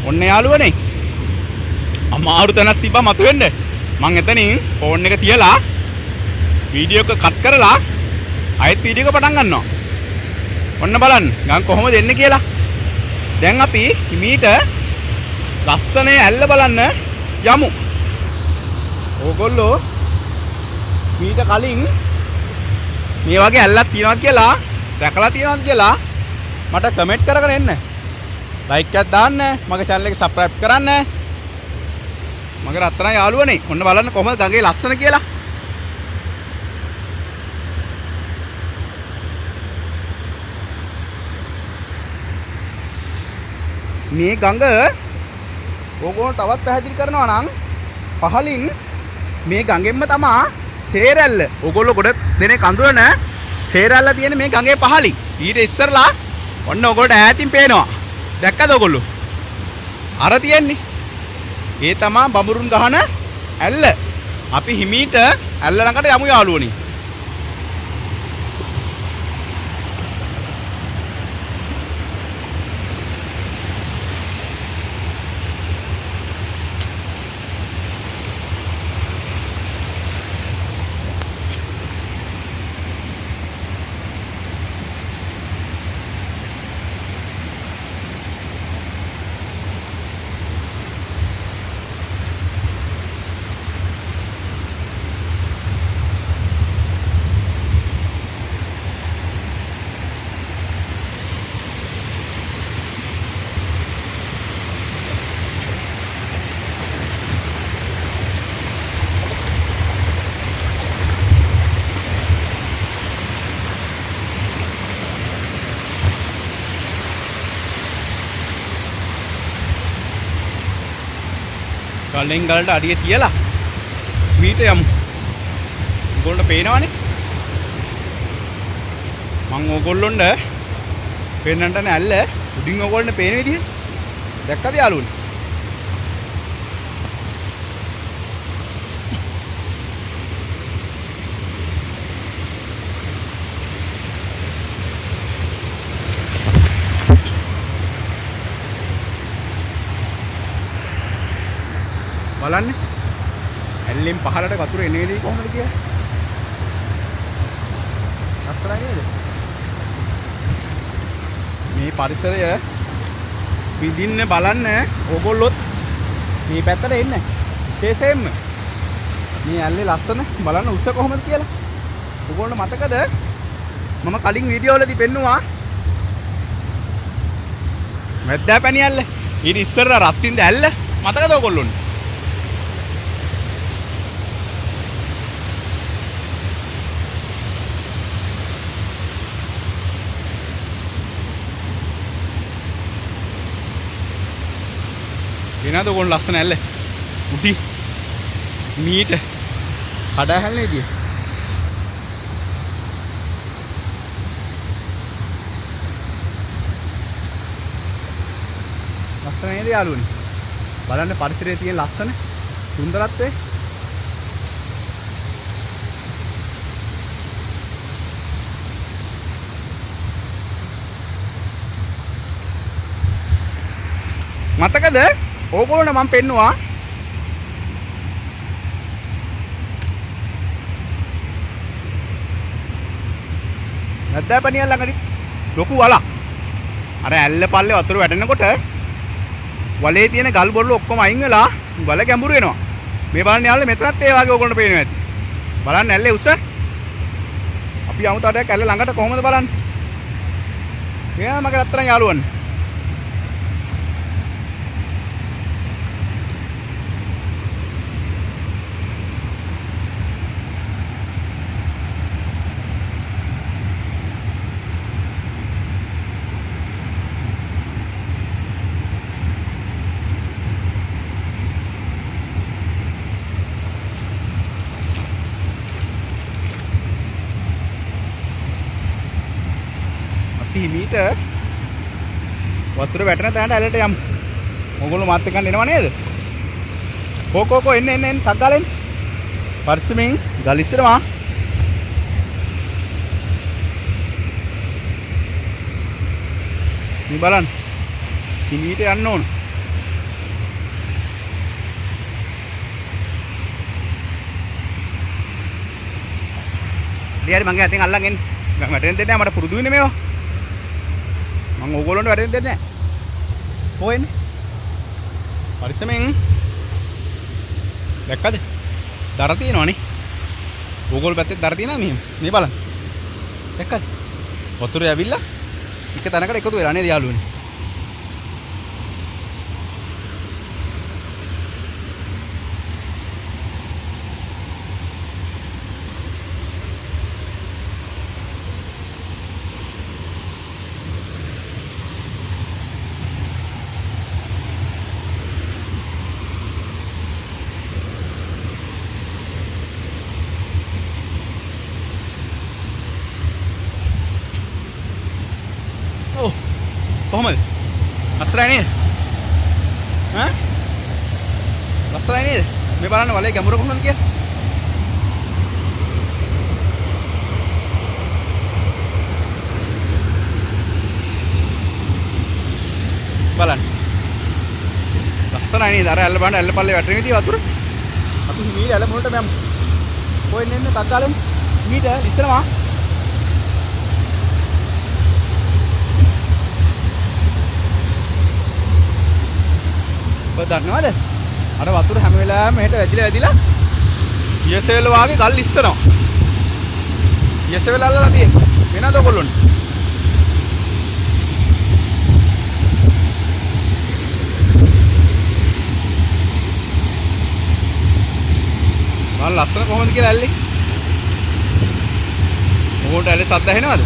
ඔන්න යාළුවනේ. අමාරු තැනක් තිබ්බා මතුවෙන්න. මං එතනින් ෆෝන් එක තියලා වීඩියෝ එක කට් කරලා ආයෙත් වීඩියෝ එක පටන් ගන්නවා. ඔන්න බලන්න ගම් කොහොමද එන්නේ කියලා. දැන් අපි හිමීට ලස්සනේ ඇල්ල බලන්න යමු. ඕගොල්ලෝ මීට කලින් මේ වගේ ඇල්ලක් තියනවා කියලා දැකලා තියෙනවද කියලා මට කමෙන්ට් කරගෙන එන්න. ලයික් එකක් දාන්න, මගේ channel එක subscribe කරන්න. මගේ රත්තරන් යාළුවනේ. ඔන්න බලන්න කොහොමද ගඟේ ලස්සන කියලා. මේ ගඟ ඕගොල්ලෝ තවත් පැහැදිලි කරනවා නම් පහලින් මේ ගඟෙන්ම තමා සේරැල්ල. ඕගොල්ලෝ ගොඩ දෙනේ කඳුරන සේරැල්ල තියෙන මේ ගඟේ පහලින්. ඊට ඉස්සරලා ඔන්න ඕගොල්ලෝ ඈතින් පේනවා. දැක්කද ඕගොල්ලෝ? අර තියෙන්නේ. ඒ තමා බඹරුන් ගහන ඇල්ල. අපි හිමීට ඇල්ල ළඟට යමු යාළුවනි. ගලෙන් ගලට අඩිය තියලා මීට යමු. ඕගොල්ලන්ට පේනවනේ. මං ඕගොල්ලොන්ට පේන්නට නැල්ල උඩින් ඕගොල්ලන්ට පේන විදිහ. දැක්කද යාළුවනේ? බලන්න ඇල්ලෙන් පහලට වතුර එන විදිහ කොහොමද කියලා. අත්තරයි නේද? මේ පරිසරය විඳින්න බලන්න ඕගොල්ලොත් මේ පැත්තට එන්න. විශේෂයෙන්ම මේ ඇල්ලේ ලස්සන බලන්න උස්ස කොහොමද කියලා. ඕගොල්ලෝ මතකද? මම කලින් වීඩියෝ වලදී පෙන්නුවා මැද්දා පැණි ඇල්ල. ඊට ඉස්සර රත්තින්ද ඇල්ල මතකද ඕගොල්ලොන්ට? එනද ඕගොල්ලෝ ලස්සන ඇල්ල උටි මීට කඩා හැල්නේ විදිය. ලස්සන නේද යාළුවනේ? බලන්න පරිසරයේ තියෙන ලස්සන සුන්දරත්වය. මතකද? ඕගොල්ලෝ මම පෙන්නුවා නැද්දා පණිය ළඟදී ලොකු වලක්. අර ඇල්ල පල්ලේ වතුර වැටෙනකොට වලේ තියෙන ගල් බොරළු ඔක්කොම අයින් වෙලා වල ගැඹුරු වෙනවා. මේ බලන්න යාළුවෝ මෙතනත් ඒ වගේ ඕගොල්ලන්ට පේනවා ඇති. බලන්න ඇල්ලේ උස. අපි යමු තාඩයක් ඇල්ල ළඟට කොහොමද බලන්න. මෙයා මගේ රත්තරන් යාළුවනේ. හිමීට වතුර වැටෙන තැනට ඇලට යමු. ඕගොල්ලෝ මාත් එක්ක එනවා නේද? කෝ එන්න සද්දාලෙන්. පරිස්සමෙන් ගල් ඉස්සරවා. මේ බලන්න. හිමීට යන්න ඕන. ලියරි මගේ අතින් අල්ලන් එන්න. මම වැටෙන්න දෙන්නේ නැහැ මට පුරුදු වෙන්නේ මේවා. මම ඕගොල්ලන්ට වැටෙන්න දෙන්නේ නැහැ. කොහෙන්නේ? පරිස්සමෙන්. දැක්කද? දර තියෙනවනේ. ඕගොල්ලෝ පැත්තේ දර තියෙනවා මෙහෙම. මේ බලන්න. දැක්කද? වතුරේ ඇවිල්ලා එක තැනකට එකතු වෙලා නේද යාළුවනේ. Oh, කොහමද? ලස්සනයි නේද? ඈ? ලස්සනයි නේද? මේ බලන්න වලේ ගැඹුර කොහොමද කියලා. බලන්න. ලස්සනයි නේද? අර ඇල්ල බලන්න ඇල්ල පල්ලේ වැටෙන විදිහ වතුර. අපි හිමීට ඇල්ල මොනට මම කොහෙන් එන්නේ තක්කාලෙම හිමීට ඉස්සරමා ඔය දන්නවද? අර වතුර හැම වෙලාවෙම මෙහෙට වැදිලා යසෙවල වාගේ ගල් ඉස්සනවා. යසෙවල අල්ලලා තියෙන්නේ. වෙනද ඔයගොල්ලොන්ට? මල් ලස්සන කොහොමද කියලා ඇල්ලේ? ඕකට ඇල්ලේ සද්ද ඇහෙනවද?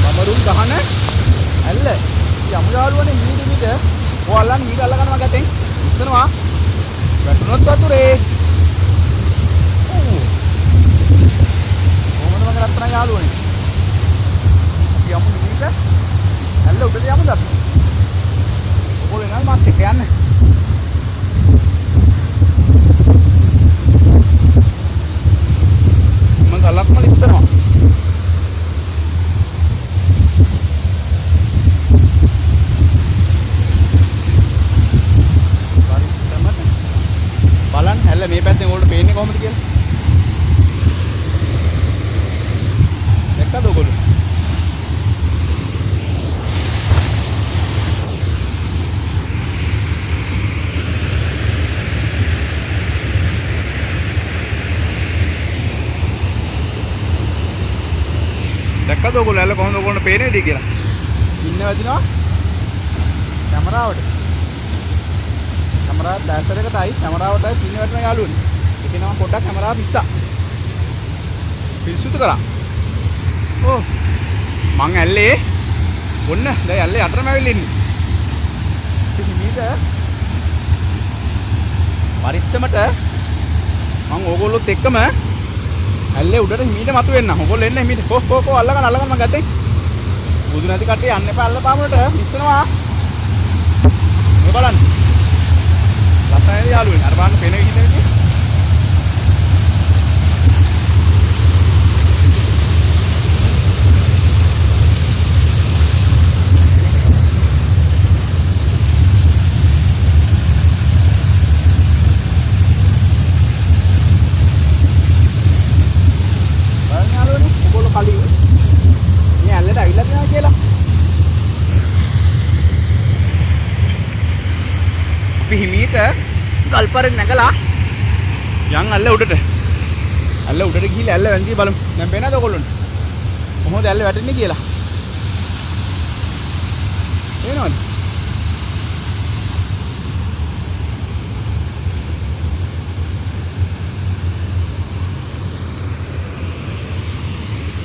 බමරුන් ගහන ඇල්ල යමු යාළුවනේ මීට ඔයාලන් මීට අල්ල ගන්නවා ගැටෙන් ඉස්සනවා වැටුනොත් වතුරේ කොහොමද මගේ රත්තරන් යාළුවනේ අපි යමු මීට ඇල්ල උඩට යමුද අපි ඔයගොල්ලෝ එනවා මාත් එක්ක යන්න මම ගලක්ම ඉස්සනවා බලන්න හැල්ල මේ පැත්තෙන් ඕගොල්ලෝ පේන්නේ කොහොමද කියලා. දැක්කද ඔයගොල්ලෝ? දැක්කද ඔයගොල්ලෝ හැල්ල කොහොමද ඔයගොල්ලන්ට පේන්නේ ඉතින් කියලා. ඉන්න වදිනවා කැමරාවට. කැමරාව ඩැෂර් එකටයි කැමරාවටයි පින්න වැටෙන යාළුවනේ. ඒකේ නම පොඩ්ඩක් කැමරාව පිස්සා. පිරිසුදු කරා. ඕ මං ඇල්ලේ ඔන්න දැන් ඇල්ලේ යටටම ඇවිල්ලා ඉන්නේ. ඉතින් මේක පරිස්සමට මං ඕගොල්ලොත් එක්කම ඇල්ලේ උඩට මීට මතුවෙන්න. ඕගොල්ලෝ එන්න මීට කෝ අල්ලගන්න මං ගත්තේ. බුදු නැති කට්ටිය යන්න එපා අල්ල පාමුලට ඉස්සනවා. මේ බලන්න. ලස්සනයි යාළුවනේ අර බලන්න පේන විදිහට බලන්න යාළුවනේ ඔයගොල්ලෝ කලින් මේ ඇල්ලට අවිලා තියෙනවා කියලා අපි හිමීට ගල්පරෙන් නැගලා යන් ඇල්ල උඩට ගිහිල්ලා ඇල්ල වැන්දී බලමු. දැන් පේනවද ඔයගොල්ලන්ට? කොහොමද ඇල්ල වැටෙන්නේ කියලා? පේනවද?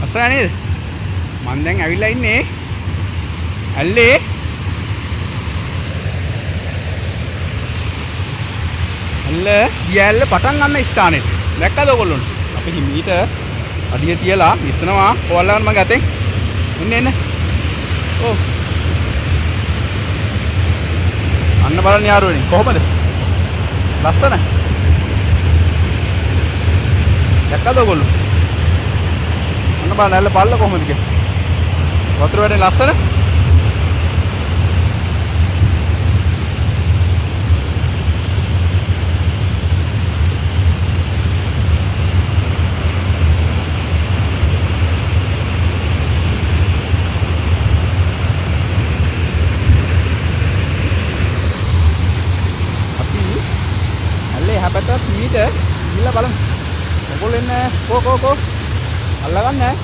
අසරා නේද? මම දැන් ඇවිල්ලා ඉන්නේ ඇල්ලේ ඇල්ල පටන් ගන්න ස්ථානෙට. දැක්කද ඔයගොල්ලෝ? අපි හිමීට අඩිය තියලා ඉස්සනවා ඕල්ලන්න මගේ අතෙන් එන්න ඔව් අන්න බලන්න යාළුවනේ කොහමද ලස්සන දැක්කද ඔයගොල්ලෝ අන්න බලන්න ඇල්ල පල්ල කොහමද කියලා වතුර වැඩේ ලස්සන හැබැයි මීට ගිහලා බලමු. ඔයගොල්ලෝ එන්නේ කෝ අල්ලගන්න ඈ.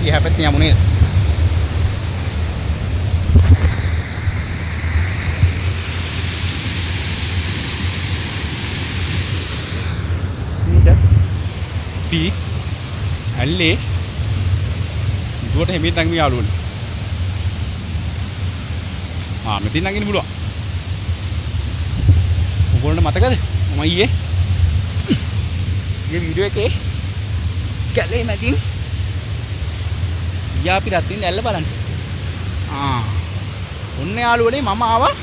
ඊ හැබැයි යමු නේද? මීට පී ඇල්ලේ දුවට හැමීට නම් යාළුවනේ. මෙතින් නගින්න පුළුවන්. ඔයගොල්ලන්ට මතකද? මම ඊයේ වීඩියෝ එකේ කැලේ මැදින් ගියා අපි රත්ින් ඇල්ල බලන්න. ඔන්න යාළුවනේ මම ආවා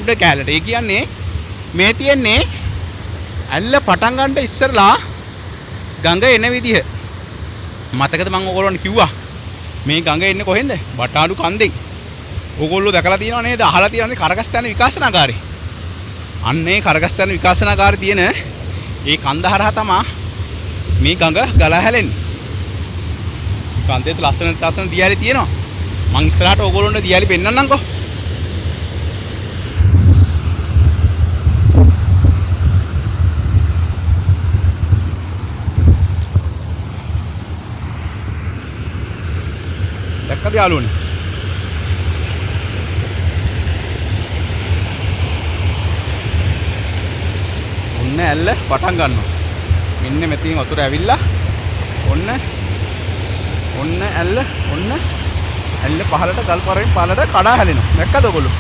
උඩ කැලේට. ඒ කියන්නේ මේ තියන්නේ ඇල්ල පටන් ගන්න ඉස්සරලා ගඟ එන විදිහ. මතකද මම ඔයගොල්ලන්ට කිව්වා මේ ගඟ එන්නේ කොහෙන්ද? බටාඩු කන්දෙන්. ඔයගොල්ලෝ දැකලා තියෙනව නේද? අහලා තියෙනවනේ කරගස්තන විකාශනාගාරේ. අන්නේ කරගස්තන විකාශනාගාරේ තියෙන ඒ කන්ද හරහා තමයි මේ ගඟ ගලා හැලෙන්නේ. කන්දේ ලස්සන දියාලි තියෙනවා. මං ඉස්සරහට ඔයගොල්ලන්ට දියාලි පෙන්නන්නම්කෝ. දැක්කද යාළුවනේ? ඇල්ල පටන් ගන්නවා. මෙන්න මෙතනින් වතුර ඇවිල්ලා ඔන්න ඇල්ල පහළට ගල් පරෙන් පහළට කඩා හැලෙනවා. දැක්කද ඔයගොල්ලෝ?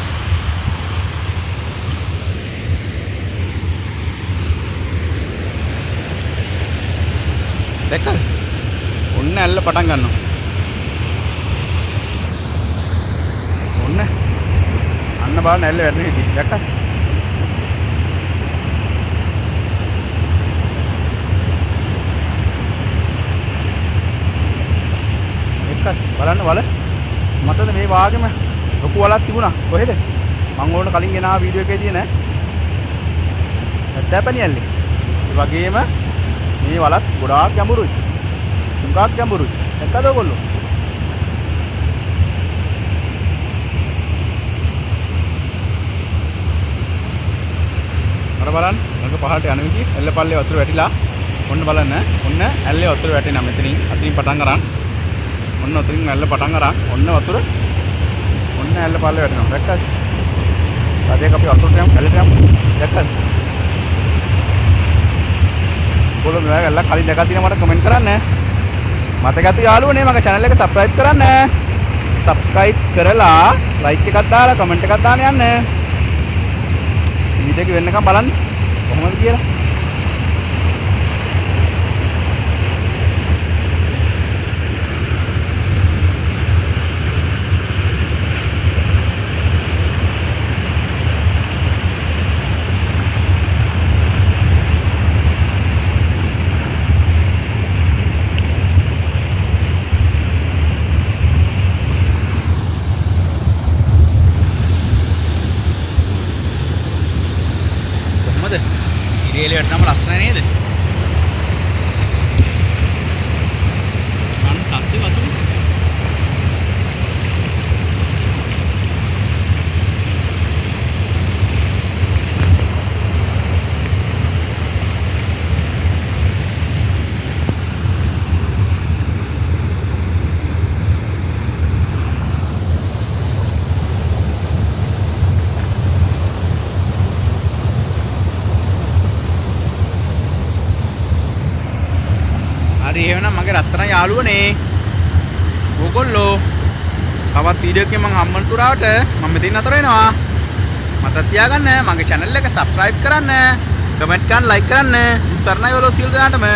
දැක්කද? ඔන්න ඇල්ල පටන් ගන්නවා. ඔන්න අන්න බලන්න ඇල්ල වැටෙන විදිහ. දැක්කද? බලන්න වල මතද මේ වාගෙම ලොකු වලක් තිබුණා කොහෙද මම ඕන කලින් ගෙනා වීඩියෝ එකේ තියෙන ඇද්දාපණි ඇල්ලේ ඒ වගේම මේ වලත් ගොඩාක් ගැඹුරුයි සුඟාක් ගැඹුරුයි දැක්කද ඔයගොල්ලෝ අර බලන්න මම පහළට යන විදිහ ඇල්ල පල්ලේ වතුර වැටිලා ඔන්න බලන්න ඔන්න ඇල්ලේ වතුර වැටෙනා මෙතනින් අතින් පටන් ගන්න ඔන්න ඔතනින් ඇල්ල පටන් අරන් ඔන්න වතුර ඔන්න ඇල්ල පල්ලේ වැටෙනවා දැක්කද? අදේක අපි වතුරට යමු ඇල්ලට යමු දැක්කද? ඔයගොල්ලෝ මේ ඇල්ල කලින් දැකලා තියෙනවා මට කමෙන්ට් කරන්න. මතකද යාළුවනේ මගේ channel එක subscribe කරන්න. subscribe කරලා like එකක් දාලා comment එකක් දාන්න යන්න. වීඩියෝ එක වෙන්නකම් බලන්න කොහොමද කියලා. ඉරේලියට නම් ලස්සන නේද? අන්න සත්‍ය වතුර. එහෙනම් මගේ රත්තරන් යාළුවනේ ඔයගොල්ලෝ තවත් වීඩියෝ එකකින් මම හම්බන්තුරාවට මම මෙතන නතර වෙනවා මතත් තියාගන්න. මගේ channel එක subscribe කරන්න. කමෙන්ට් කරන්න, like කරන්න. සරණයි ඔලෝ සියලු දෙනාටම.